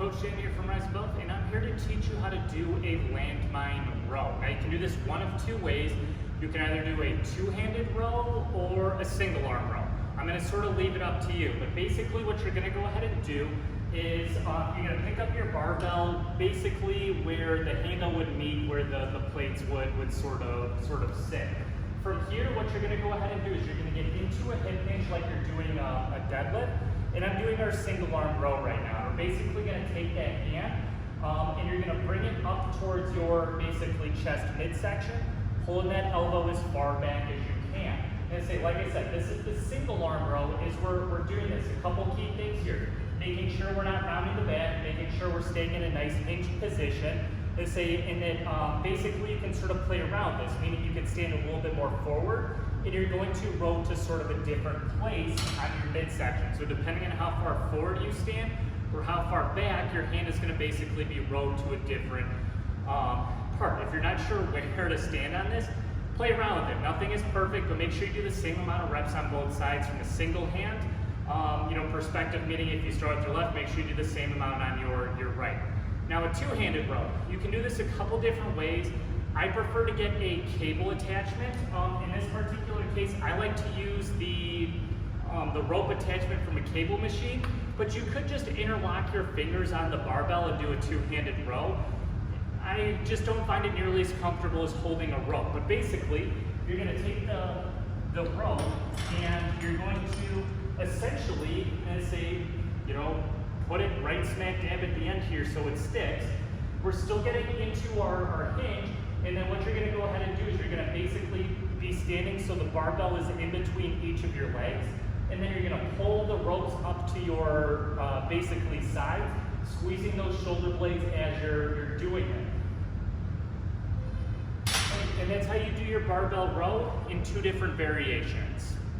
Coach Dan here from Rise Above, and I'm here to teach you how to do a landmine row. Now you can do this one of two ways. You can either do a two-handed row or a single arm row. I'm going to sort of leave it up to you, but basically what you're going to go ahead and do is you're going to pick up your barbell basically where the handle would meet, where the plates would sort of sit. From here, what you're going to go ahead and do is you're going to get into a hip hinge like you're doing a deadlift. And I'm doing our single arm row right now. We're basically going to take that hand and you're going to bring it up towards your basically chest midsection, pulling that elbow as far back as you can. And say, like I said, this is the single arm row is where we're doing this. A couple key things here. Making sure we're not rounding the back, making sure we're staying in a nice hinged position. And then basically you can sort of play around this, meaning you can stand a little bit more forward and you're going to row to sort of a different place on your midsection. So depending on how far forward you stand or how far back, your hand is going to basically be rowed to a different part. If you're not sure where to stand on this, play around with it. Nothing is perfect, but make sure you do the same amount of reps on both sides from a single hand. Perspective, meaning if you start with your left, make sure you do the same amount on your right. Now a two-handed row, you can do this a couple different ways. I prefer to get a cable attachment. In this particular case, I like to use the rope attachment from a cable machine, but you could just interlock your fingers on the barbell and do a two-handed row. I just don't find it nearly as comfortable as holding a rope. But basically, you're going to take the rope and you're going to essentially, put it right smack dab at the end here so it sticks. We're still getting into our hinge, and then what you're going to go ahead and do is you're going to basically be standing so the barbell is in between each of your legs, and then you're going to pull the ropes up to your basically sides, squeezing those shoulder blades as you're doing it. And that's how you do your barbell row in two different variations.